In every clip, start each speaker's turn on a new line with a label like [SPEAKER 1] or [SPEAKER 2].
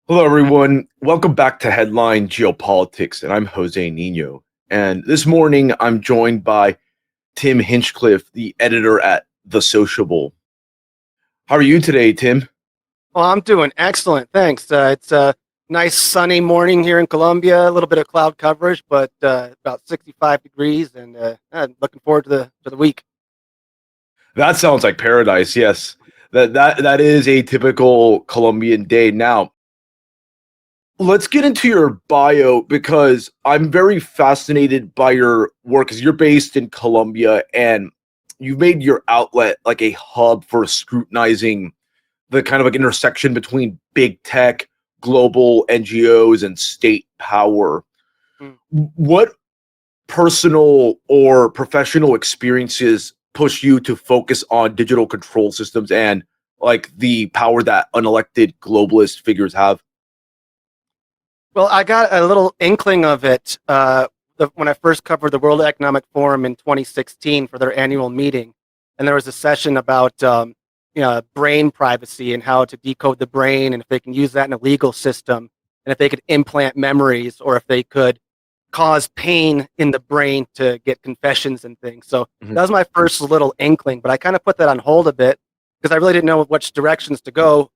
[SPEAKER 1] Hello, everyone. Welcome back to Headline Geopolitics, and I'm José Niño. And this morning, I'm joined by Tim Hinchcliffe, the editor at The Sociable. How are you today, Tim?
[SPEAKER 2] Well, I'm doing excellent, thanks. It's a nice sunny morning here in Colombia. A little bit of cloud coverage, but about 65 degrees, and I'm looking forward to the week.
[SPEAKER 1] That sounds like paradise. Yes, that is a typical Colombian day. Now, let's get into your bio because I'm very fascinated by your work because you're based in Colombia and you've made your outlet like a hub for scrutinizing the kind of like intersection between big tech, global NGOs, and state power.
[SPEAKER 2] Mm.
[SPEAKER 1] What personal or professional experiences push you to focus on digital control systems and like the power that unelected globalist figures have?
[SPEAKER 2] Well, I got a little inkling of it when I first covered the World Economic Forum in 2016 for their annual meeting, and there was a session about brain privacy and how to decode the brain, and if they can use that in a legal system, and if they could implant memories, or if they could cause pain in the brain to get confessions and things. So
[SPEAKER 1] Mhm.
[SPEAKER 2] that was my first little inkling, but I kind of put that on hold a bit because I really didn't know which directions to go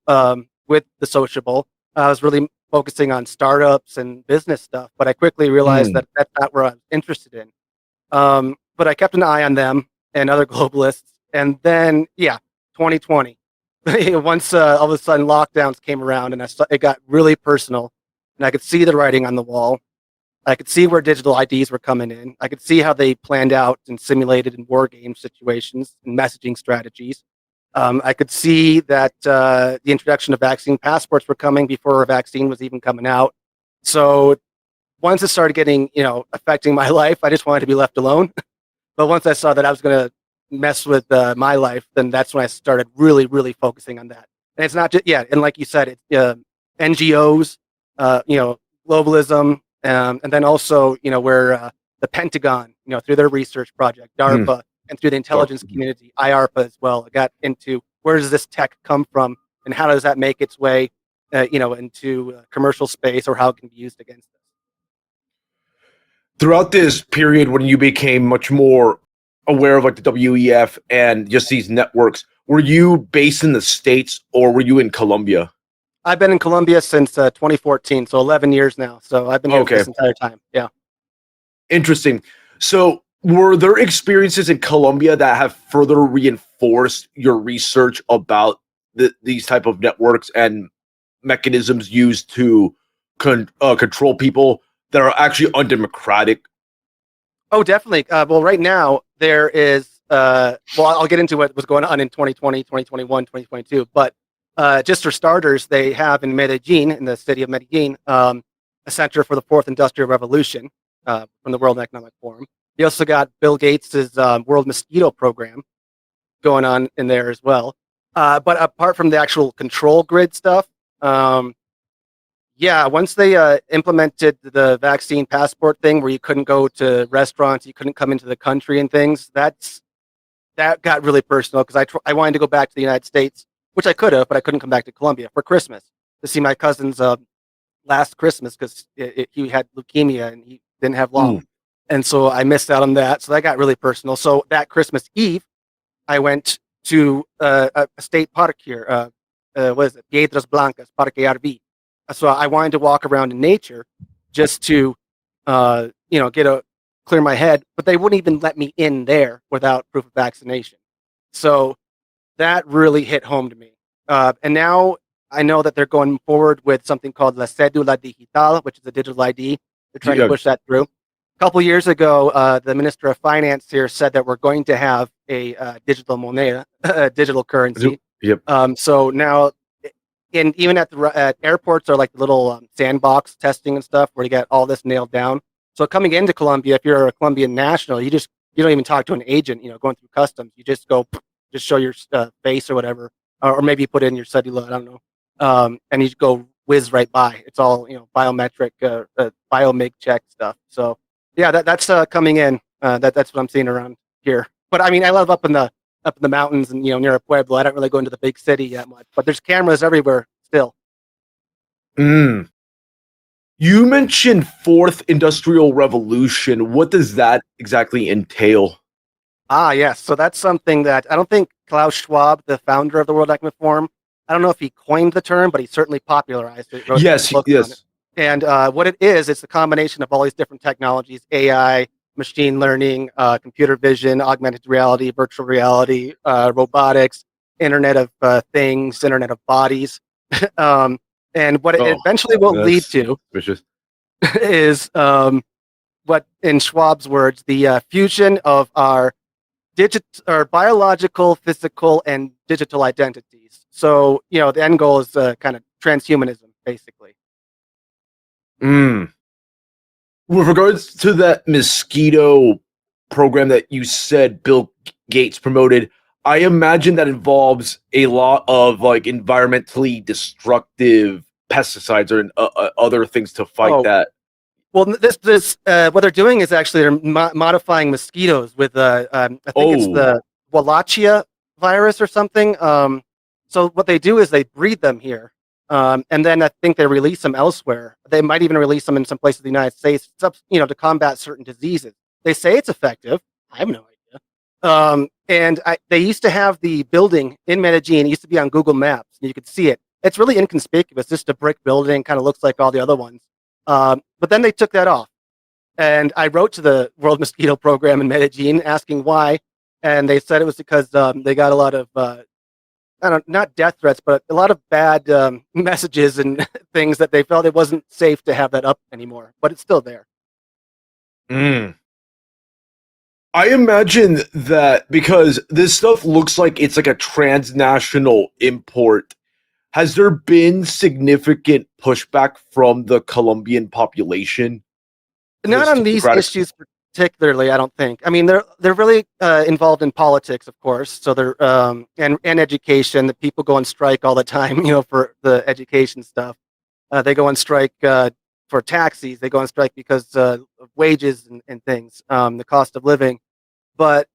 [SPEAKER 2] with the Sociable. I was really focusing on startups and business stuff, but I quickly realized
[SPEAKER 1] Mm.
[SPEAKER 2] that that's not where I was interested in. But I kept an eye on them and other globalists, and then 2020. Once all of a sudden lockdowns came around, and it got really personal, and I could see the writing on the wall. I could see where digital IDs were coming in. I could see how they planned out and simulated in war game situations and messaging strategies. I could see that the introduction of vaccine passports were coming before a vaccine was even coming out. So once it started getting, affecting my life, I just wanted to be left alone. But once I saw that I was going to mess with my life, then that's when I started really, really focusing on that. And it's not just, and like you said, it's NGOs, globalism, and then also, where the Pentagon, through their research project,
[SPEAKER 1] Mm.
[SPEAKER 2] DARPA, and through the intelligence community, IARPA as well, I got into where does this tech come from and how does that make its way, into commercial space or how it can be used against us.
[SPEAKER 1] Throughout this period when you became much more aware of like the WEF and just these networks, were you based in the States or were you in Colombia?
[SPEAKER 2] I've been in Colombia since 2014, so 11 years now. So I've been here
[SPEAKER 1] Okay,
[SPEAKER 2] this entire time. Yeah.
[SPEAKER 1] interesting. So, were there experiences in Colombia that have further reinforced your research about these type of networks and mechanisms used to control people that are actually undemocratic?
[SPEAKER 2] Oh, definitely. Well, right now there is, I'll get into what was going on in 2020, 2021, 2022. But just for starters, they have in Medellín, in the city of Medellín, a center for the fourth industrial revolution from the World Economic Forum. They also got Bill Gates's World Mosquito Program going on in there as well. But apart from the actual control grid stuff, um, once they implemented the vaccine passport thing where you couldn't go to restaurants, you couldn't come into the country and things, that got really personal because I wanted to go back to the United States, which I could have, but I couldn't come back to Colombia for Christmas to see my cousin's last Christmas because he had leukemia and he didn't have long.
[SPEAKER 1] Mm.
[SPEAKER 2] And so I missed out on that. So that got really personal. So that Christmas Eve, I went to a state park here. What is it? Piedras Blancas, Parque Arví. So I wanted to walk around in nature just to, clear my head, but they wouldn't even let me in there without proof of vaccination. So that really hit home to me. And now I know that they're going forward with something called La Cédula Digital, which is a digital ID. They're trying to
[SPEAKER 1] Yeah.
[SPEAKER 2] push that through. A couple years ago, the Minister of Finance here said that we're going to have a digital moneda, digital currency.
[SPEAKER 1] Yep.
[SPEAKER 2] So now, and even at airports are like the little sandbox testing and stuff where you get all this nailed down. So coming into Colombia, if you're a Colombian national, you don't even talk to an agent, going through customs. You just go, just show your face or whatever, or maybe you put in your cedula, I don't know, and you go whiz right by. It's all biometric, biomig check stuff. So yeah, that's coming in. That's what I'm seeing around here. But I mean, I live up in the mountains and near Pueblo. I don't really go into the big city yet much, but there's cameras everywhere still.
[SPEAKER 1] Mm. You mentioned fourth industrial revolution. What does that exactly entail?
[SPEAKER 2] Yes. So that's something that I don't think Klaus Schwab, the founder of the World Economic Forum, I don't know if he coined the term, but he certainly popularized it. Wrote
[SPEAKER 1] Yes,
[SPEAKER 2] books on it.
[SPEAKER 1] yes.
[SPEAKER 2] And what it is, it's a combination of all these different technologies: AI, machine learning, computer vision, augmented reality, virtual reality, robotics, Internet of Things, Internet of Bodies. And what it
[SPEAKER 1] Oh,
[SPEAKER 2] eventually will lead
[SPEAKER 1] that's
[SPEAKER 2] to
[SPEAKER 1] suspicious.
[SPEAKER 2] is what, in Schwab's words, the fusion of our biological, physical, and digital identities. So, the end goal is kind of transhumanism, basically.
[SPEAKER 1] Mm. With regards to that mosquito program that you said Bill Gates promoted, I imagine that involves a lot of like environmentally destructive pesticides or other things to fight
[SPEAKER 2] Oh,
[SPEAKER 1] that.
[SPEAKER 2] well, this what they're doing is actually they're modifying mosquitoes with I think it's
[SPEAKER 1] Oh,
[SPEAKER 2] the Wallachia virus or something. So what they do is they breed them here, and then I think they release them elsewhere. They might even release them in some places in the United States, to combat certain diseases. They say it's effective. I have no idea. They used to have the building in Medellín. It used to be on Google Maps, and you could see it. It's really inconspicuous, just a brick building, kind of looks like all the other ones. But then they took that off. And I wrote to the World Mosquito Program in Medellin asking why. And they said it was because they got a lot of, not death threats, but a lot of bad messages and things that they felt it wasn't safe to have that up anymore. But it's still there.
[SPEAKER 1] mm. I imagine that because this stuff looks like it's like a transnational import. Has there been significant pushback from the Colombian population to
[SPEAKER 2] Not
[SPEAKER 1] this
[SPEAKER 2] on these
[SPEAKER 1] technocratic?
[SPEAKER 2] issues particularly, I don't think. I mean, they're really involved in politics, of course. So they're and education. The people go on strike all the time, for the education stuff. They go on strike for taxis. They go on strike because of wages and things, the cost of living. But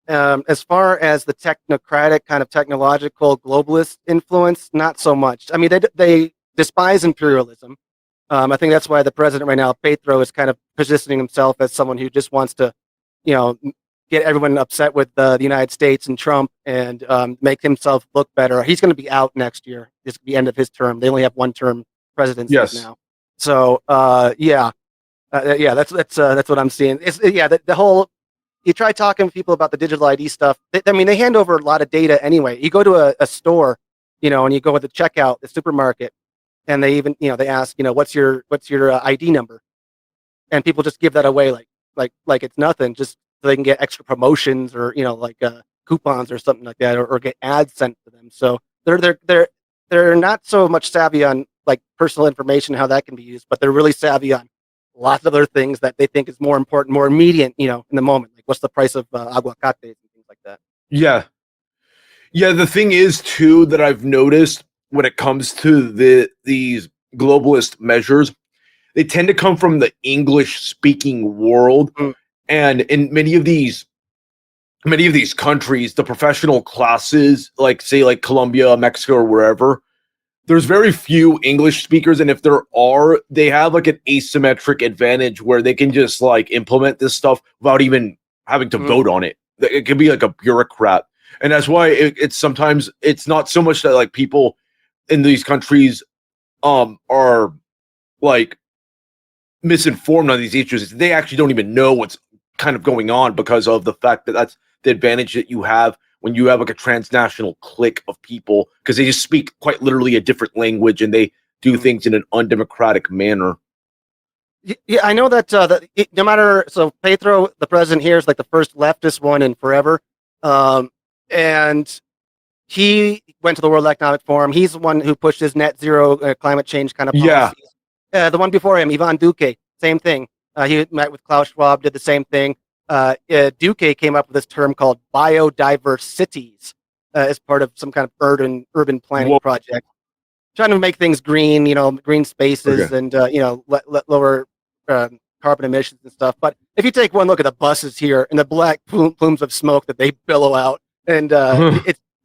[SPEAKER 2] as far as the technocratic kind of technological globalist influence, not so much. I mean, they despise imperialism. I think that's why the president right now, Petro, is kind of positioning himself as someone who just wants to, you know, get everyone upset with the United States and Trump and make himself look better. He's going to be out next year. It's the end of his term. They only have one-term presidencies
[SPEAKER 1] Yes.
[SPEAKER 2] now. So yeah, that's what I'm seeing. The whole. You try talking to people about the digital ID stuff. They hand over a lot of data anyway. You go to a store, and you go with the checkout, the supermarket, and they even, they ask, what's your ID number, and people just give that away like it's nothing, just so they can get extra promotions or like coupons or something like that, or get ads sent to them. So they're not so much savvy on like personal information, how that can be used, but they're really savvy on lots of other things that they think is more important, more immediate, in the moment. Like what's the price of aguacates and things like that.
[SPEAKER 1] Yeah. Yeah, the thing is too that I've noticed when it comes to these globalist measures, they tend to come from the English speaking world.
[SPEAKER 2] Mm.
[SPEAKER 1] And in many of these countries, the professional classes, like say like Colombia, Mexico, or wherever, there's very few English speakers, and if there are, they have like an asymmetric advantage where they can just like implement this stuff without even having to
[SPEAKER 2] Mm.
[SPEAKER 1] vote on it. It can be like a bureaucrat, and that's why it's sometimes it's not so much that like people in these countries are like misinformed on these issues. They actually don't even know what's kind of going on because of the fact that that's the advantage that you have when you have like a transnational clique of people, because they just speak quite literally a different language and they do
[SPEAKER 2] Mm.
[SPEAKER 1] things in an undemocratic manner.
[SPEAKER 2] Yeah, I know that no matter, so Petro, the president here, is like the first leftist one in forever, and he went to the World Economic Forum. He's the one who pushed his net zero climate change kind of
[SPEAKER 1] Yeah.
[SPEAKER 2] policies. The one before him, Ivan Duque, same thing. He met with Klaus Schwab, did the same thing. Duque came up with this term called biodiverse cities as part of some kind of urban planning
[SPEAKER 1] Whoa.
[SPEAKER 2] project, trying to make things green, green spaces,
[SPEAKER 1] Okay.
[SPEAKER 2] and lower carbon emissions and stuff. But if you take one look at the buses here and the black plumes of smoke that they billow out, and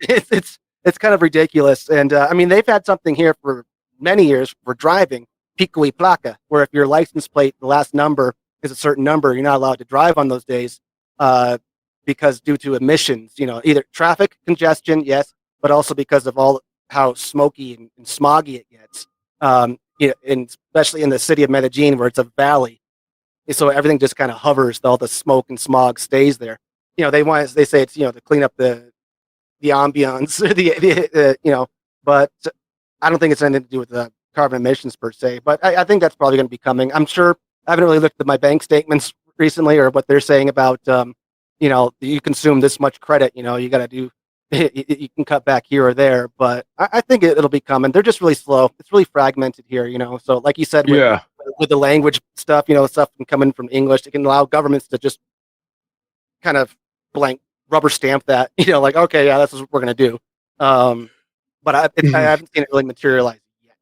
[SPEAKER 2] it's kind of ridiculous. And I mean, they've had something here for many years for driving, pico y placa, where if your license plate, the last number is a certain number, you're not allowed to drive on those days because due to emissions, either traffic congestion, yes, but also because of all how smoky and smoggy it gets. And especially in the city of Medellín, where it's a valley, so everything just kind of hovers. All the smoke and smog stays there. They say it's to clean up the ambiance, but I don't think it's anything to do with the carbon emissions per se. But I think that's probably going to be coming. I'm sure. I haven't really looked at my bank statements recently or what they're saying about you consume this much credit. You got to do. You can cut back here or there, but I think it'll be coming. They're just really slow. It's really fragmented here, So, like you said, with the language stuff, stuff can come in from English. It can allow governments to just kind of blank rubber stamp that, like, okay, yeah, that's what we're gonna do. But I haven't seen it really materialize yet.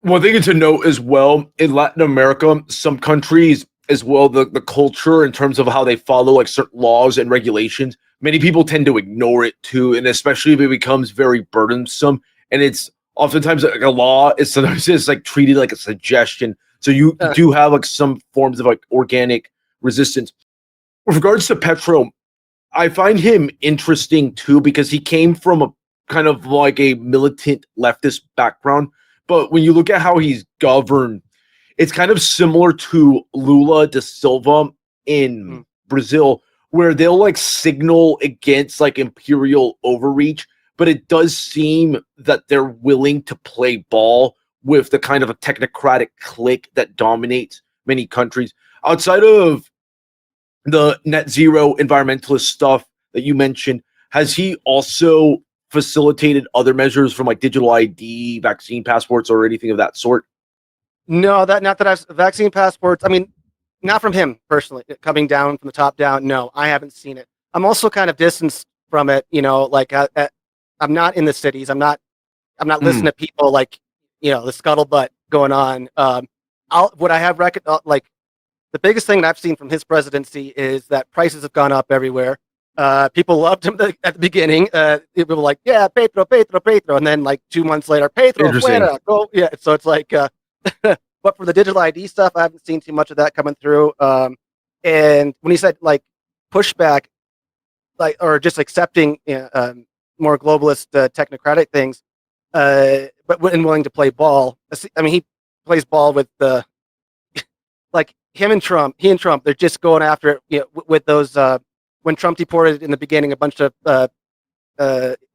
[SPEAKER 1] One thing to note as well, in Latin America, some countries as well, the culture in terms of how they follow like certain laws and regulations, many people tend to ignore it too, and especially if it becomes very burdensome. And it's oftentimes like a law is sometimes just like treated like a suggestion. So you do have like some forms of like organic resistance. With regards to Petro, I find him interesting too because he came from a kind of like a militant leftist background. But when you look at how he's governed, it's kind of similar to Lula da Silva in Brazil, where they'll like signal against like imperial overreach, but it does seem that they're willing to play ball with the kind of a technocratic clique that dominates many countries. Outside of the net zero environmentalist stuff that you mentioned, has he also facilitated other measures from like digital ID, vaccine passports, or anything of that sort?
[SPEAKER 2] No, not that I've vaccine passports. I mean, not from him personally, coming down from the top down. No, I haven't seen it. I'm also kind of distanced from it. Like I'm not in the cities. I'm not listening to people like the scuttlebutt going on. What I have like the biggest thing that I've seen from his presidency is that prices have gone up everywhere. People loved him at the beginning. People were like, yeah, Petro, and then like 2 months later, Petro, fuera, go. Yeah, so it's like. But for the digital ID stuff, I haven't seen too much of that coming through. And when he said like pushback, like or just accepting more globalist technocratic things, but willing to play ball. I mean, he plays ball with the like he and Trump, they're just going after it with those when Trump deported in the beginning a bunch of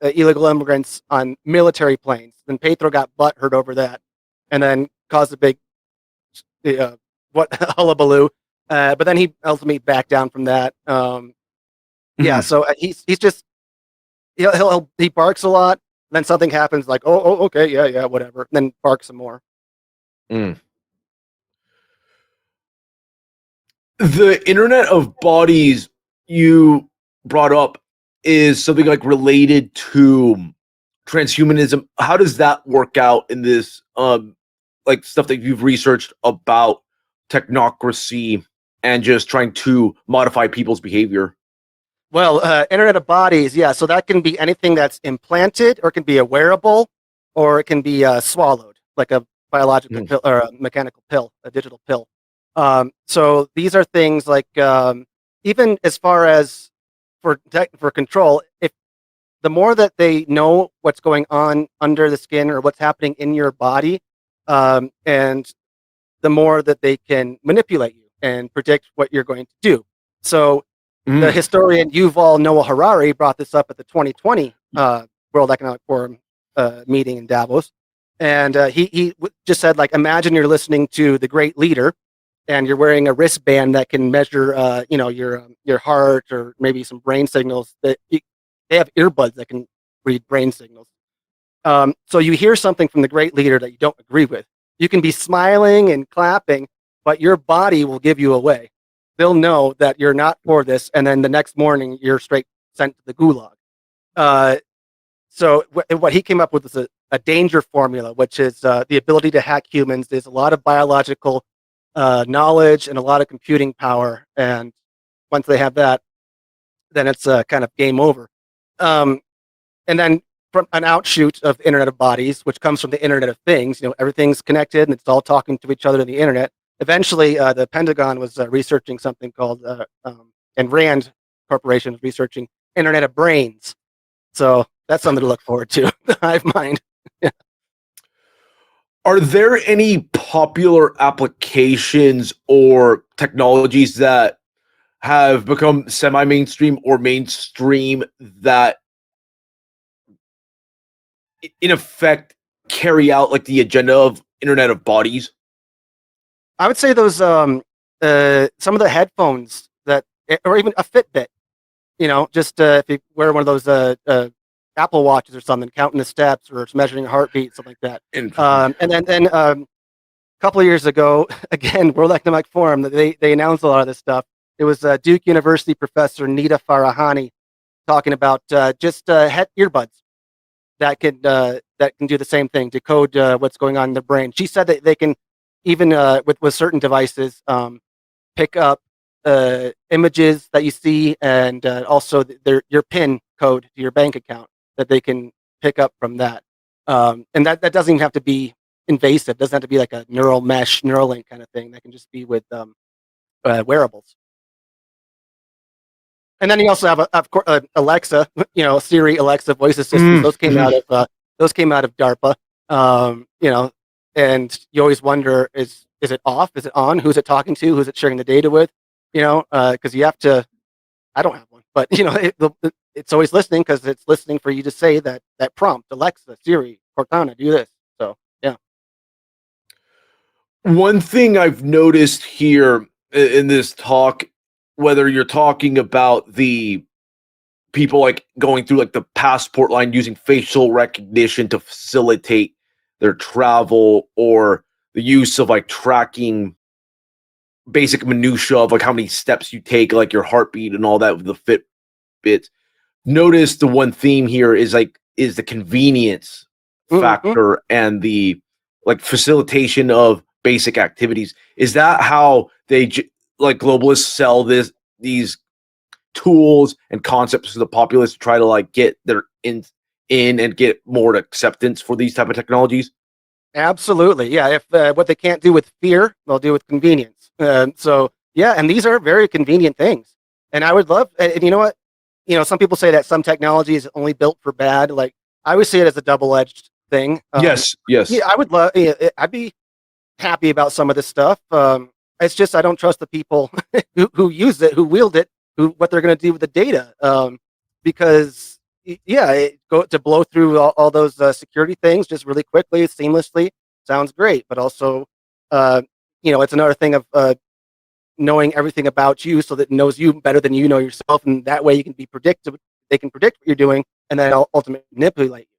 [SPEAKER 2] illegal immigrants on military planes. Then Petro got butthurt over that, and then caused a big hullabaloo. But then he ultimately backed down from that. Yeah, so he's just he barks a lot. Then something happens, like oh okay, yeah, whatever. And then barks some more.
[SPEAKER 1] The Internet of Bodies you brought up is something like related to transhumanism. How does that work out in this like stuff that you've researched about technocracy and just trying to modify people's behavior?
[SPEAKER 2] Well, Internet of Bodies, yeah. So that can be anything that's implanted, or it can be a wearable, or it can be swallowed, like a biological pill or a mechanical pill, a digital pill. So these are things like even as far as for control, if the more that they know what's going on under the skin or what's happening in your body, and the more that they can manipulate you and predict what you're going to do. So the historian Yuval Noah Harari brought this up at the 2020 World Economic Forum meeting in Davos. And he just said, like, imagine you're listening to the great leader and you're wearing a wristband that can measure, your heart or maybe some brain signals. They have earbuds that can read brain signals. So you hear something from the great leader that you don't agree with. You can be smiling and clapping, but your body will give you away. They'll know that you're not for this, and then the next morning you're straight sent to the gulag. So what he came up with is a danger formula, which is the ability to hack humans. There's a lot of biological knowledge and a lot of computing power, and once they have that, then it's kind of game over. And then from an outshoot of the Internet of Bodies, which comes from the Internet of Things. Everything's connected and it's all talking to each other in the internet. Eventually, the Pentagon was researching something called, and Rand Corporation was researching Internet of Brains. So that's something to look forward to. The hive mind.
[SPEAKER 1] Are there any popular applications or technologies that have become semi-mainstream or mainstream that in effect carry out like the agenda of Internet of Bodies?
[SPEAKER 2] I would say those some of the headphones or even a Fitbit. Just if you wear one of those Apple Watches or something, counting the steps or measuring heartbeat, something like that. And then a couple of years ago, again, World Economic Forum, they announced a lot of this stuff. It was Duke University professor Nita Farahani talking about just head earbuds that can do the same thing, decode what's going on in the brain. She said that they can even with certain devices pick up images that you see and also your PIN code to your bank account that they can pick up from that. And that doesn't even have to be invasive. It doesn't have to be like a neural mesh, Neuralink kind of thing. That can just be with wearables. And then you also have, of course, Alexa, Siri, Alexa, voice assistants. Those came out of DARPA. And you always wonder, is it off? Is it on? Who's it talking to? Who's it sharing the data with? Because you have to. I don't have one, but it's always listening because it's listening for you to say that prompt, Alexa, Siri, Cortana, do this. So yeah.
[SPEAKER 1] One thing I've noticed here in this talk, whether you're talking about the people like going through like the passport line using facial recognition to facilitate their travel, or the use of like tracking basic minutia of like how many steps you take, like your heartbeat and all that with the Fitbit. Notice the one theme here is the convenience factor and the like facilitation of basic activities. Is that how they like globalists sell these tools and concepts to the populace to try to like get their in and get more acceptance for these type of technologies?
[SPEAKER 2] Absolutely, yeah. If what they can't do with fear, they'll do with convenience. So yeah, and these are very convenient things. And I would love, and you know what, some people say that some technology is only built for bad. Like I always see it as a double-edged thing.
[SPEAKER 1] Yes.
[SPEAKER 2] Yeah, I would love. I'd be happy about some of this stuff. It's just I don't trust the people who use it, who wield it, what they're going to do with the data. Because to blow through all those security things just really quickly, seamlessly, sounds great. But also, it's another thing of knowing everything about you, so that it knows you better than you know yourself, and that way you can be predictive. They can predict what you're doing, and then ultimately manipulate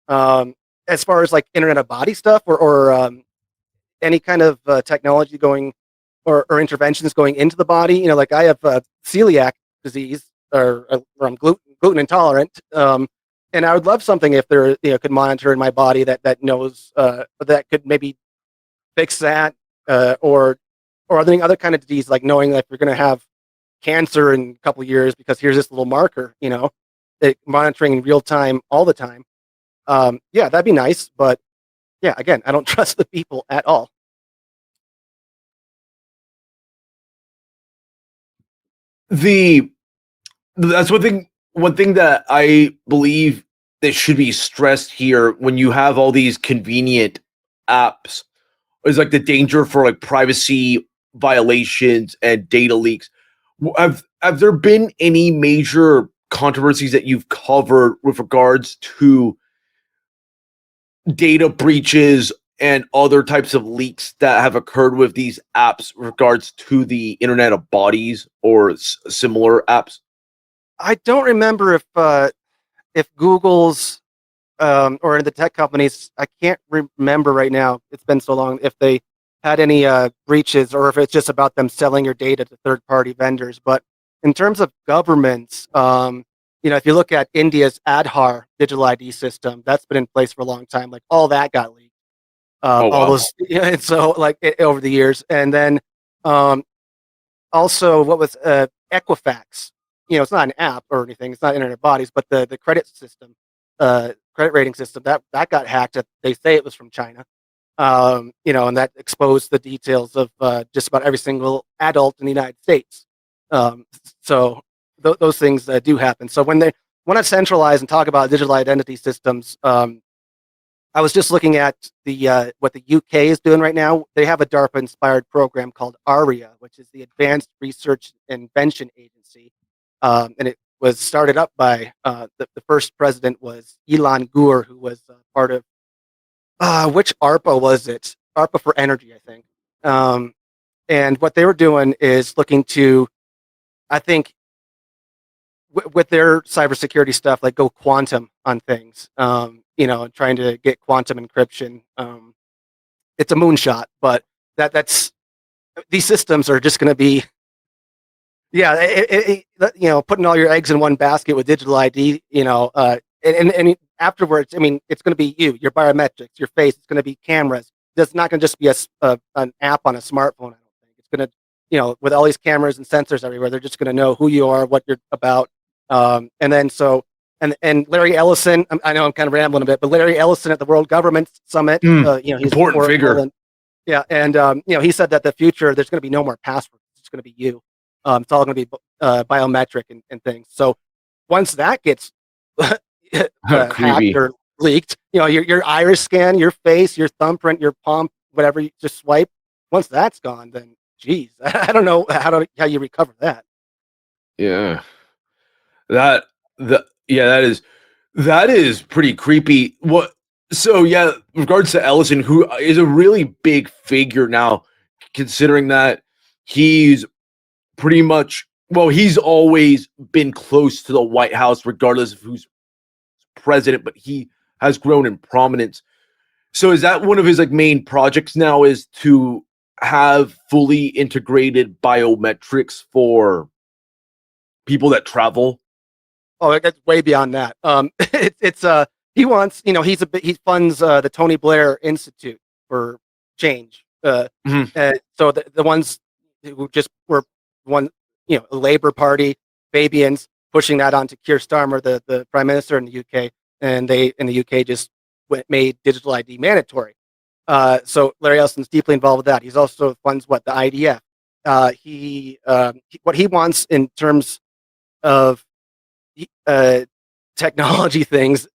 [SPEAKER 2] you. As far as like Internet of Body stuff, or any kind of technology going or interventions going into the body, like I have celiac disease, or I'm gluten intolerant, and I would love something if there could monitor in my body that knows that could maybe fix that, or other kind of disease, like knowing that you're going to have cancer in a couple of years because here's this little marker, monitoring in real time all the time. Yeah, that'd be nice, but yeah, again, I don't trust the people at all.
[SPEAKER 1] That's one thing that I believe that should be stressed here when you have all these convenient apps is like the danger for like privacy violations and data leaks. Have there been any major controversies that you've covered with regards to data breaches and other types of leaks that have occurred with these apps with regards to the Internet of Bodies or similar apps?
[SPEAKER 2] I don't remember if Google's or the tech companies, I can't remember right now. It's been so long. If they had any breaches, or if it's just about them selling your data to third-party vendors. But in terms of governments, if you look at India's Aadhaar digital ID system, that's been in place for a long time. Like all that got leaked. All those, and so like over the years, and then also what was Equifax? It's not an app or anything. It's not Internet Bodies, but the credit system credit rating system that got hacked. They say it was from China. And that exposed the details of just about every single adult in the United States. So those things do happen. So when they want to centralize and talk about digital identity systems, I was just looking at the what the UK is doing right now. They have a DARPA-inspired program called ARIA, which is the Advanced Research Invention Agency, and it was started up by the first president was Elon Gur, who was part of which ARPA was it? ARPA for Energy, I think. And what they were doing is looking to, I think, with their cybersecurity stuff, like go quantum on things. Trying to get quantum encryption. It's a moonshot, but that's these systems are just going to be, putting all your eggs in one basket with digital ID. And afterwards, I mean, it's going to be your biometrics, your face. It's going to be cameras. It's not going to just be an app on a smartphone. I don't think it's going to, with all these cameras and sensors everywhere, they're just going to know who you are, what you're about. And Larry Ellison, I know I'm kind of rambling a bit, but Larry Ellison at the World Government Summit, he's
[SPEAKER 1] important figure.
[SPEAKER 2] He said that the future, there's going to be no more passwords. It's going to be you. It's all going to be biometric and things. So once that gets hacked or leaked, your iris scan, your face, your thumbprint, your palm, whatever you just swipe. Once that's gone, then geez, I don't know how you recover that.
[SPEAKER 1] Yeah, that is pretty creepy. So yeah, in regards to Ellison, who is a really big figure now, considering that he's pretty much, he's always been close to the White House, regardless of who's president, but he has grown in prominence. So is that one of his main projects now, is to have fully integrated biometrics for people that travel?
[SPEAKER 2] Oh, it gets way beyond that. He wants, he funds the Tony Blair Institute for Change. So the ones who just were the Labour Party, Fabians, pushing that onto Keir Starmer, the Prime Minister in the UK, and they in the UK just made digital ID mandatory. So Larry Ellison's deeply involved with that. He's also funds the IDF. What he wants in terms of technology things,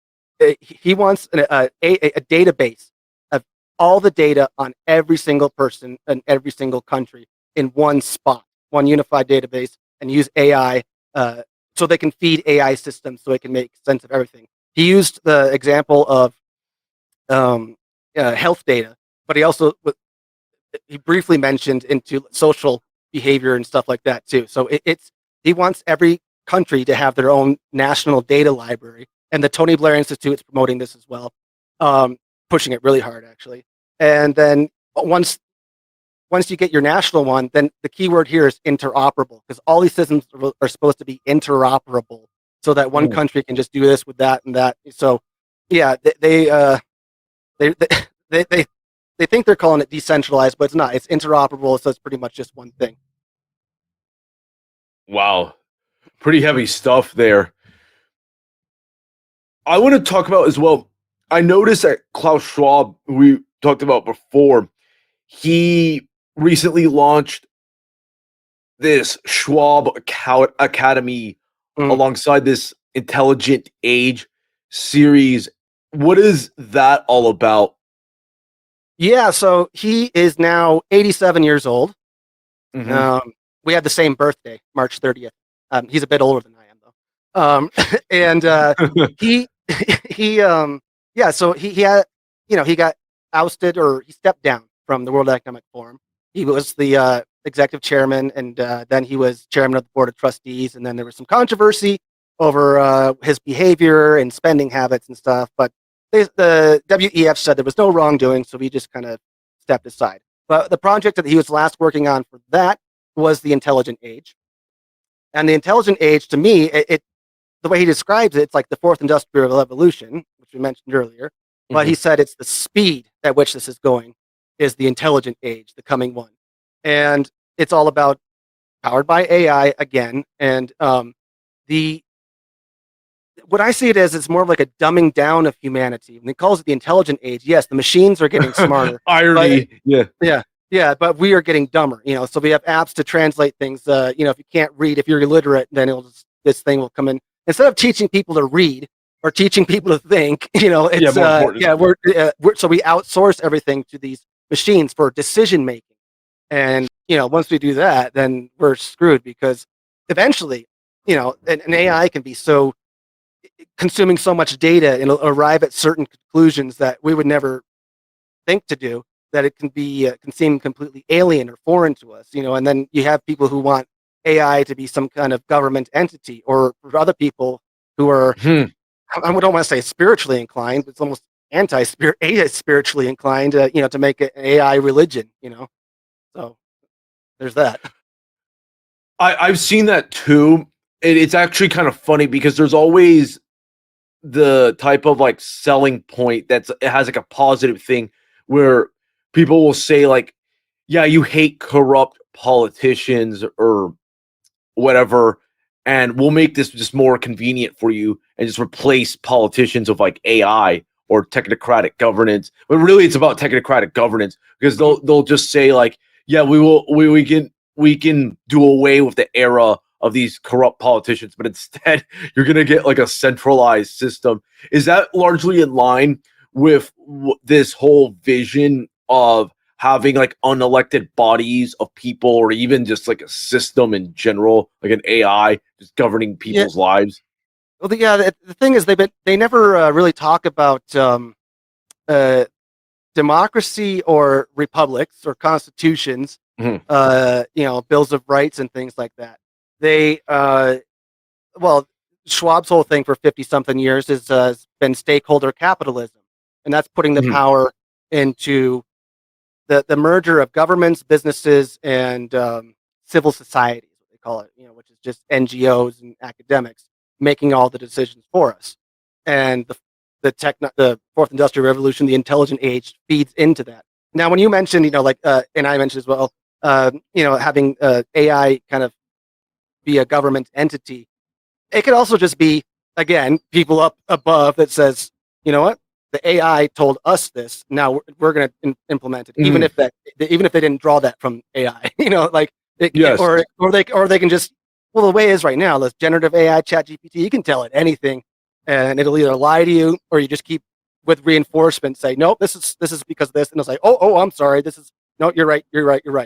[SPEAKER 2] he wants a database of all the data on every single person in every single country in one spot, one unified database, and use AI so they can feed AI systems so it can make sense of everything. He used the example of health data, but he briefly mentioned into social behavior and stuff like that too. So he wants every country to have their own national data library, and the Tony Blair Institute is promoting this as well, pushing it really hard actually. And then once you get your national one, then the key word here is interoperable, because all these systems are supposed to be interoperable, so that one country can just do this with that and that. So yeah, they think they're calling it decentralized, but it's not. It's interoperable, so it's pretty much just one thing.
[SPEAKER 1] Wow, pretty heavy stuff there. I want to talk about as well, I noticed that Klaus Schwab, who we talked about before, he recently launched this Schwab Academy alongside this Intelligent Age series. What is that all about?
[SPEAKER 2] Yeah, so he is now 87 years old. We had the same birthday, March 30th. He's a bit older than I am, though. And so he had, he got ousted, or he stepped down from the World Economic Forum. He was the executive chairman, and then he was chairman of the board of trustees. And then there was some controversy over his behavior and spending habits and stuff. But the WEF said there was no wrongdoing, so he just kind of stepped aside. But the project that he was last working on for that was the Intelligent Age. And the Intelligent Age, to me, the way he describes it, it's like the fourth industrial revolution, which we mentioned earlier. But he said it's the speed at which this is going is the Intelligent Age, the coming one. And it's all about powered by AI again. And what I see it as, it's more of like a dumbing down of humanity. And it calls it the intelligent age. Yes, the machines are getting smarter.
[SPEAKER 1] Irony.
[SPEAKER 2] Yeah, but we are getting dumber. So we have apps to translate things. If you can't read, if you're illiterate, then this thing will come in. Instead of teaching people to read or teaching people to think, it's
[SPEAKER 1] more important.
[SPEAKER 2] so we outsource everything to these machines for decision making. And once we do that, then we're screwed, because eventually, an AI can be so consuming so much data and it'll arrive at certain conclusions that we would never think to do, that it can seem completely alien or foreign to us, and then you have people who want AI to be some kind of government entity, or for other people who are, I don't want to say spiritually inclined, but it's almost spiritually inclined, to make an AI religion, so there's that.
[SPEAKER 1] I've seen that too. It's actually kind of funny because there's always the type of like selling point it has like a positive thing where people will say like, yeah, you hate corrupt politicians or whatever, and we'll make this just more convenient for you and just replace politicians with like AI or technocratic governance. But really it's about technocratic governance, because they'll just say like, yeah, we can do away with the era of these corrupt politicians, but instead you're going to get like a centralized system. Is that largely in line with this whole vision of having like unelected bodies of people, or even just like a system in general, like an AI just governing people's lives?
[SPEAKER 2] Well, the thing is, they never really talk about democracy or republics or constitutions, bills of rights and things like that. They, Schwab's whole thing for 50-something years has been stakeholder capitalism, and that's putting the power into the merger of governments, businesses, and civil society, what they call it, which is just NGOs and academics making all the decisions for us. And the fourth industrial revolution, the intelligent age, feeds into that. Now, when you mentioned, and I mentioned as well, having AI kind of be a government entity, it could also just be, again, people up above that says, you know what, the AI told us this, now we're going to implement it, even if they didn't draw that from AI, or they can just, well, the way it is right now, this generative AI, ChatGPT, you can tell it anything, and it'll either lie to you, or you just keep with reinforcement, say, nope, this is because of this, and it's like, oh, I'm sorry, no, you're right.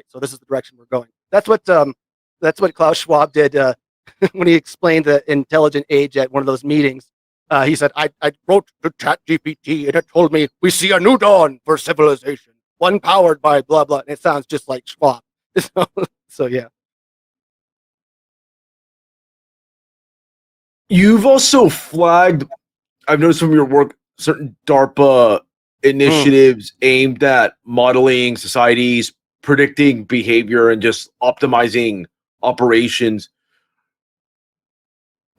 [SPEAKER 2] So this is the direction we're going. That's what Klaus Schwab did when he explained the intelligent age at one of those meetings. He said, I wrote to ChatGPT and it told me we see a new dawn for civilization, one powered by blah, blah. And it sounds just like Schwab. So yeah.
[SPEAKER 1] You've also flagged, I've noticed from your work, certain DARPA initiatives aimed at modeling societies, predicting behavior, and just optimizing operations.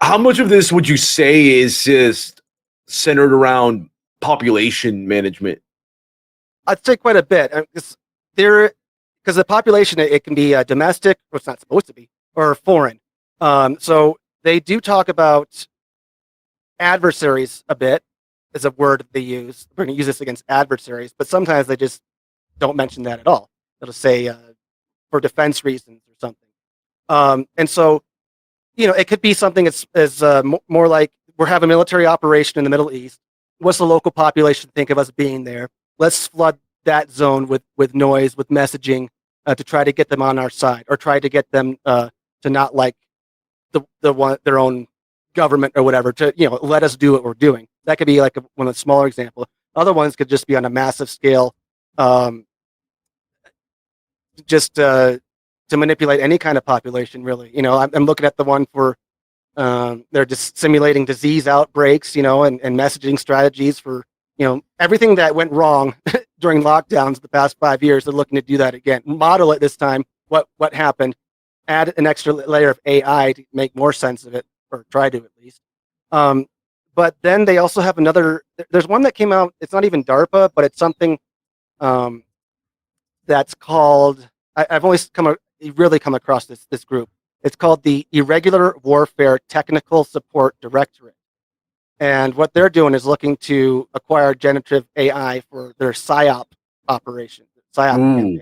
[SPEAKER 1] How much of this would you say is just centered around population management?
[SPEAKER 2] I'd say quite a bit. Because the population, it can be domestic, or it's not supposed to be, or foreign. So they do talk about adversaries a bit, is a word they use. We're going to use this against adversaries, but sometimes they just don't mention that at all. They'll say for defense reasons or something. And so, it could be something as more like, we're having a military operation in the Middle East. What's the local population think of us being there? Let's flood that zone with noise, with messaging, to try to get them on our side, or try to get them to not like their own government or whatever, to let us do what we're doing. That could be like one of the smaller examples. Other ones could just be on a massive scale, just to manipulate any kind of population, really. I'm looking at the one for they're just simulating disease outbreaks, and messaging strategies for everything that went wrong during lockdowns the past 5 years. They're looking to do that again, model it this time, what happened, add an extra layer of AI to make more sense of it, or try to at least. But then they also have there's one that came out, it's not even DARPA, but it's something that's called, I've always really come across this group. It's called the Irregular Warfare Technical Support Directorate. And what they're doing is looking to acquire generative AI for their PSYOP operations, PSYOP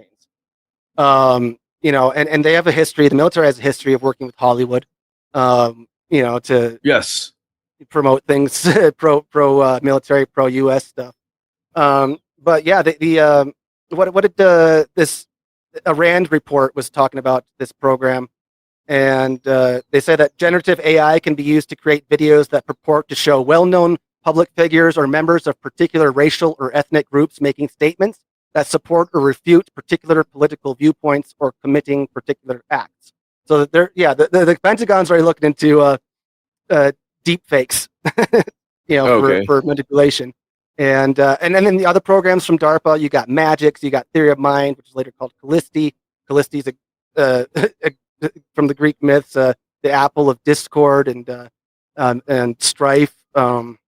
[SPEAKER 2] campaigns. And they have a history. The military has a history of working with Hollywood, to
[SPEAKER 1] Yes.
[SPEAKER 2] promote things pro military, pro U.S. stuff. But yeah, what did this a RAND report was talking about this program, and they say that generative AI can be used to create videos that purport to show well-known public figures or members of particular racial or ethnic groups making statements that support or refute particular political viewpoints or committing particular acts. So that the Pentagon's already looking into deep fakes,
[SPEAKER 1] Okay.
[SPEAKER 2] for manipulation. And then in the other programs from DARPA, you got Magix, you got Theory of Mind, which is later called Callisti. Callisti's from the Greek myths, the apple of discord and strife. And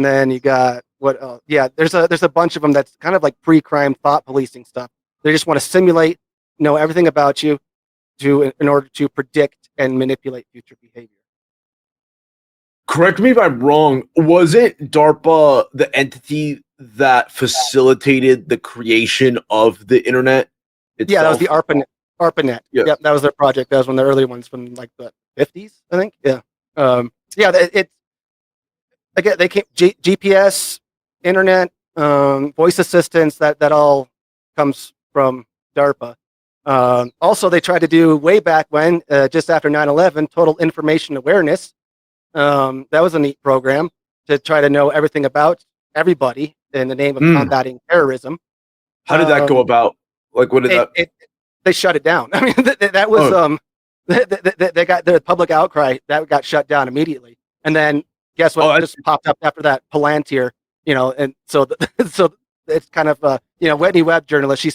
[SPEAKER 2] then you got there's a bunch of them that's kind of like pre-crime thought policing stuff. They just want to simulate, know everything about you in order to predict and manipulate future behavior.
[SPEAKER 1] Correct me if I'm wrong. Wasn't DARPA the entity that facilitated the creation of the internet itself?
[SPEAKER 2] Yeah, that was the ARPANET.
[SPEAKER 1] Yeah.
[SPEAKER 2] Yep, that was their project. That was one of the early ones from like the 50s, I think. Yeah. It's again, they came GPS, internet, voice assistants. That all comes from DARPA. Also, they tried to do way back when, just after 9/11, total information awareness. That was a neat program to try to know everything about everybody in the name of combating terrorism.
[SPEAKER 1] How did that go about? Like, what did
[SPEAKER 2] they shut it down. I mean, that was they got the public outcry that got shut down immediately, and then guess what? Just popped up after that, Palantir. And so so it's kind of Whitney Webb, journalist, she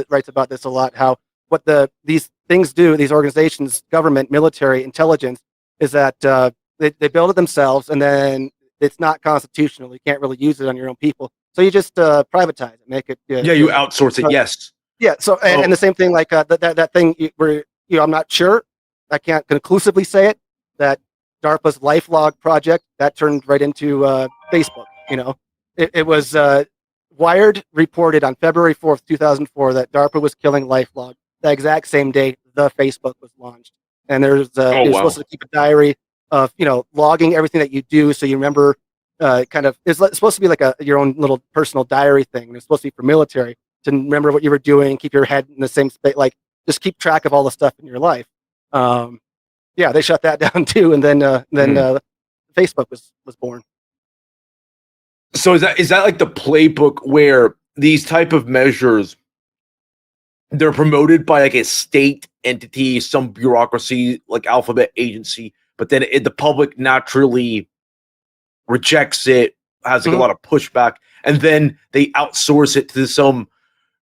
[SPEAKER 2] writes about this a lot. How what these things do, these organizations, government, military, intelligence, is that they build it themselves, and then it's not constitutional. You can't really use it on your own people, so you just privatize it, make it.
[SPEAKER 1] You outsource it. Yes.
[SPEAKER 2] Yeah. So and the same thing, like that thing where I'm not sure, I can't conclusively say it, that DARPA's LifeLog project that turned right into Facebook. It was Wired reported on February 4th, 2004, that DARPA was killing LifeLog the exact same day the Facebook was launched, and you're supposed to keep a diary of logging everything that you do, so you remember. It's supposed to be like your own little personal diary thing. And it's supposed to be for military to remember what you were doing, keep your head in the same space, like just keep track of all the stuff in your life. They shut that down too, and then Facebook was born.
[SPEAKER 1] So is that like the playbook where these type of measures, they're promoted by like a state entity, some bureaucracy like alphabet agency, but then the public naturally rejects it, has like a lot of pushback, and then they outsource it to some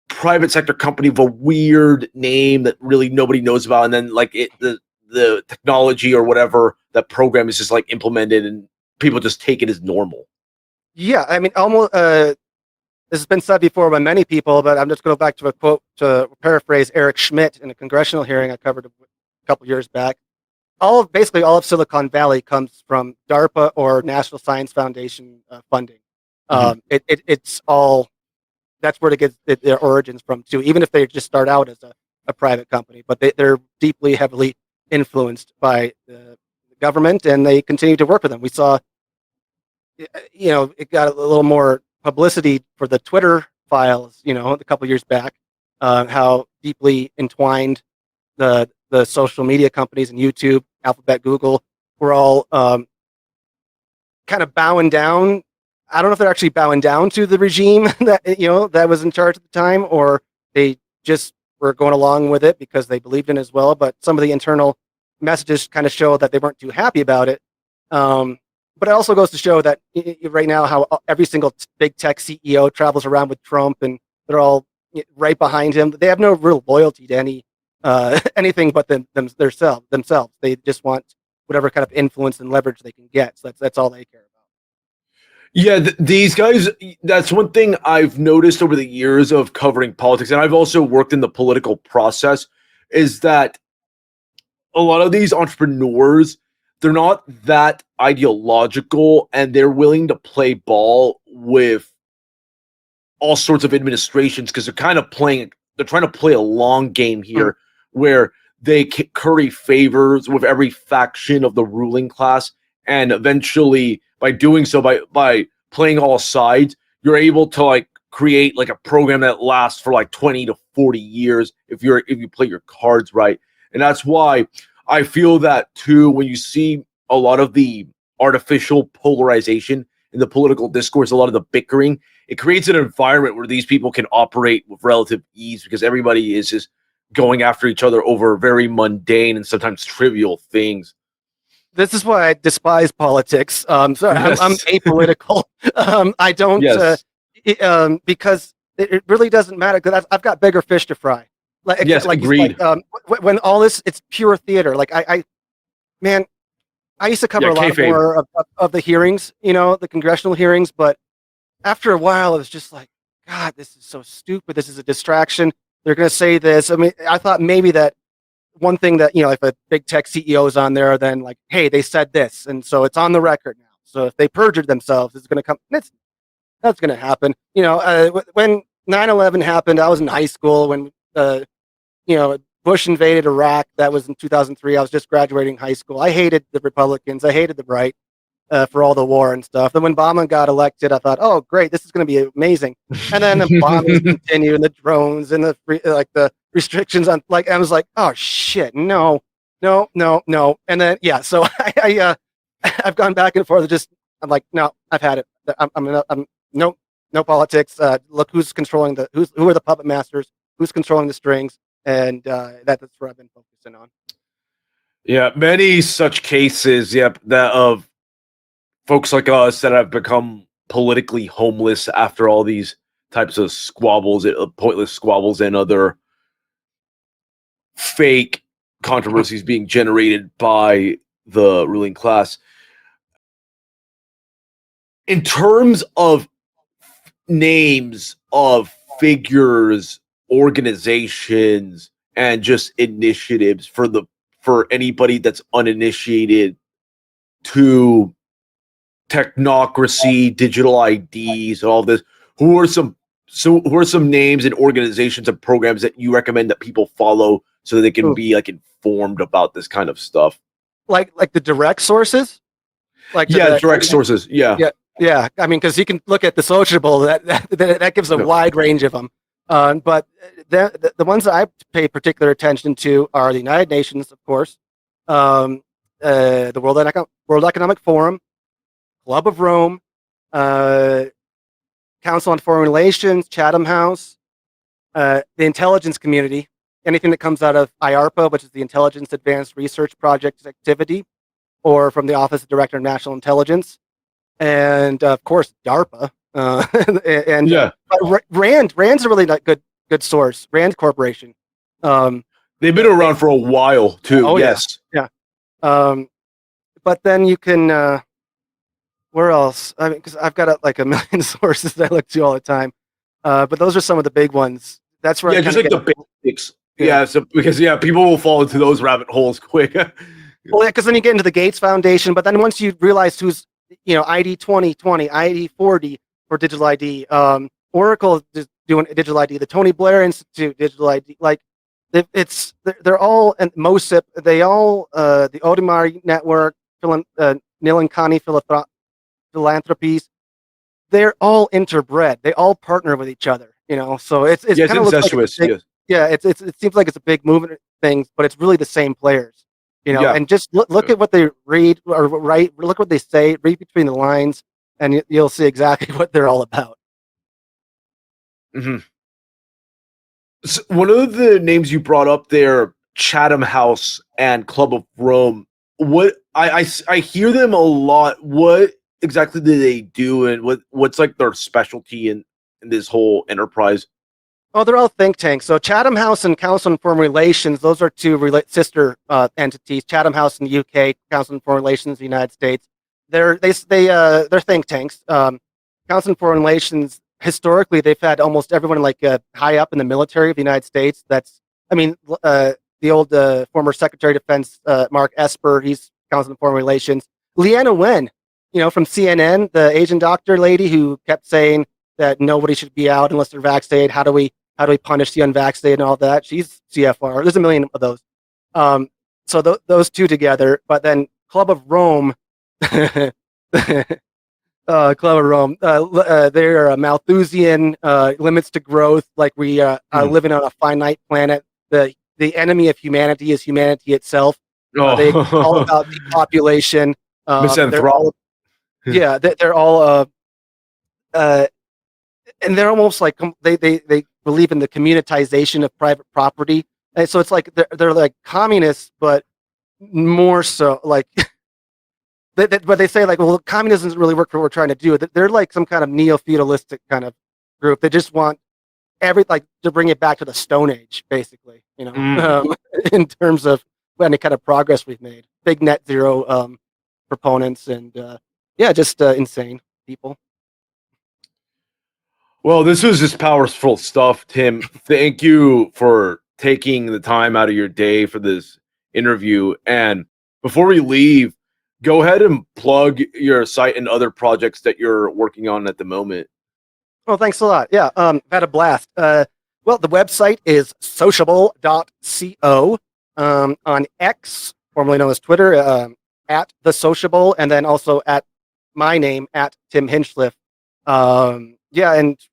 [SPEAKER 1] private sector company with a weird name that really nobody knows about, and then like the technology or whatever, that program is just like implemented and people just take it as normal.
[SPEAKER 2] Yeah, I mean, almost. This has been said before by many people, but I'm just going to go back to a quote to paraphrase Eric Schmidt in a congressional hearing I covered a couple years back. Basically all of Silicon Valley comes from DARPA or National Science Foundation funding. It's all, that's where it gets their origins from too, even if they just start out as a private company, but they're deeply, heavily influenced by the government, and they continue to work with them. We saw, it got a little more publicity for the Twitter files, a couple years back, how deeply entwined the social media companies and YouTube, Alphabet, Google were all kind of bowing down. I don't know if they're actually bowing down to the regime that was in charge at the time, or they just were going along with it because they believed in it as well. But some of the internal messages kind of show that they weren't too happy about it. But it also goes to show that right now, how every single big tech CEO travels around with Trump, and they're all right behind him. They have no real loyalty to anything but themselves. They just want whatever kind of influence and leverage they can get. So that's all they care about.
[SPEAKER 1] Yeah, these guys, that's one thing I've noticed over the years of covering politics, and I've also worked in the political process, is that a lot of these entrepreneurs, they're not that ideological, and they're willing to play ball with all sorts of administrations because they're kind of playing. They're trying to play a long game here, where they curry favors with every faction of the ruling class, and eventually, by doing so, by playing all sides, you're able to like create like a program that lasts for like 20 to 40 years if you play your cards right. And that's why I feel that too, when you see a lot of the artificial polarization in the political discourse, a lot of the bickering, it creates an environment where these people can operate with relative ease because everybody is just going after each other over very mundane and sometimes trivial things.
[SPEAKER 2] This is why I despise politics. I'm apolitical. I don't,
[SPEAKER 1] Yes.
[SPEAKER 2] because it really doesn't matter. Because I've got bigger fish to fry.
[SPEAKER 1] Yes, agreed.
[SPEAKER 2] When all this, it's pure theater. Like man, I used to cover a lot
[SPEAKER 1] kayfabe.
[SPEAKER 2] more of the hearings, the congressional hearings. But after a while, it was just like, God, this is so stupid. This is a distraction. They're going to say this. I mean, I thought maybe that one thing that, if a big tech CEO is on there, then like, hey, they said this. And so it's on the record now. So if they perjured themselves, it's going to come. That's going to happen. When 9/11 happened, I was in high school when, Bush invaded Iraq. That was in 2003. I was just graduating high school. I hated the Republicans. I hated the right for all the war and stuff. And when Obama got elected, I thought, oh, great, this is going to be amazing. And then the bombings continued, and the drones, and the restrictions on, I was like, oh shit, no. And then so I've gone back and forth. I'm like, no, I've had it. I'm no politics. Look who's controlling who are the puppet masters, who's controlling the strings, and that's where I've been focusing on.
[SPEAKER 1] Yeah, many such cases. Yep, that of folks like us that have become politically homeless after all these types of squabbles, pointless squabbles, and other fake controversies being generated by the ruling class. In terms of names of figures, organizations, and just initiatives for anybody that's uninitiated to technocracy, digital IDs, and all this, who are some names and organizations and programs that you recommend that people follow so that they can be informed about this kind of stuff?
[SPEAKER 2] Like the direct sources?
[SPEAKER 1] Direct sources.
[SPEAKER 2] Yeah. I mean, because you can look at the Sociable, that gives a wide range of them. But the ones that I pay particular attention to are the United Nations, of course, the World Economic Forum, Club of Rome, Council on Foreign Relations, Chatham House, the intelligence community, anything that comes out of IARPA, which is the Intelligence Advanced Research Project Activity, or from the Office of Director of National Intelligence, and of course DARPA. Rand's a really good source. Rand Corporation.
[SPEAKER 1] They've been around for a while too.
[SPEAKER 2] Oh,
[SPEAKER 1] yes.
[SPEAKER 2] Yeah. But then you can. Where else? I mean, because I've got a million sources that I look to all the time. But those are some of the big ones. That's where
[SPEAKER 1] just like the basics. Yeah. So because people will fall into those rabbit holes quick.
[SPEAKER 2] Well, because then you get into the Gates Foundation. But then once you realize who's ID 2020, ID 40 for digital ID, Oracle is doing digital ID, the Tony Blair Institute digital ID, they're all, and MOSIP, they all, the Audemars Network, Nilankani Philanthropies, they're all interbred. They all partner with each other, so it's kind of
[SPEAKER 1] incestuous.
[SPEAKER 2] It seems like it's a big movement thing, but it's really the same players, and just look at what they read or write, look what they say, read between the lines, and you'll see exactly what they're all about.
[SPEAKER 1] Mm-hmm. So one of the names you brought up there, Chatham House and Club of Rome, what I hear them a lot. What exactly do they do, and what's like their specialty in this whole enterprise?
[SPEAKER 2] Oh, they're all think tanks. So Chatham House and Council on Foreign Relations, those are two sister entities. Chatham House in the UK, Council on Foreign Relations in the United States. They're think tanks. Council on Foreign Relations, historically, they've had almost everyone high up in the military of the United States. The old former Secretary of Defense, Mark Esper, he's Council on Foreign Relations. Leanna Wen, from CNN, the Asian doctor lady who kept saying that nobody should be out unless they're vaccinated. How do we punish the unvaccinated and all that? She's CFR. There's a million of those. So those two together, but then Club of Rome, Club of Rome, they're Malthusian, limits to growth, like we are living on a finite planet. The enemy of humanity is humanity itself. They all about depopulation. They're all, they're all, and they're almost like they believe in the communitization of private property. And so it's like they're like communists, but more so like. But they say like, well, communism doesn't really work for what we're trying to do. They're like some kind of neo-feudalistic kind of group. They just want to bring it back to the Stone Age, basically. In terms of any kind of progress we've made. Big net zero proponents, and just insane people.
[SPEAKER 1] Well, this was just powerful stuff, Tim. Thank you for taking the time out of your day for this interview. And before we leave, go ahead and plug your site and other projects that you're working on at the moment.
[SPEAKER 2] Oh, thanks a lot. Yeah, I've had a blast. Well, the website is sociable.co, on X, formerly known as Twitter, at the Sociable, and then also at my name, at Tim Hinchcliffe. And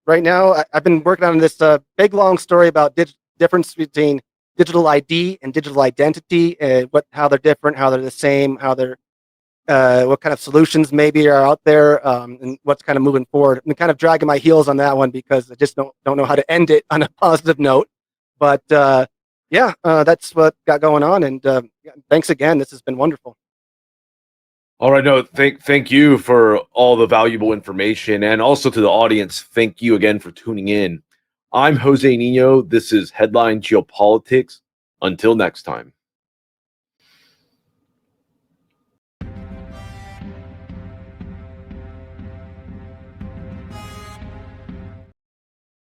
[SPEAKER 2] right now I've been working on this big long story about difference between digital ID and digital identity, how they're different, how they're the same, how they're what kind of solutions maybe are out there, and what's kind of moving forward. I'm kind of dragging my heels on that one because I just don't know how to end it on a positive note. But that's what got going on. And thanks again. This has been wonderful.
[SPEAKER 1] All right. No, thank you for all the valuable information, and also to the audience. Thank you again for tuning in. I'm José Niño. This is Headline Geopolitics. Until next time.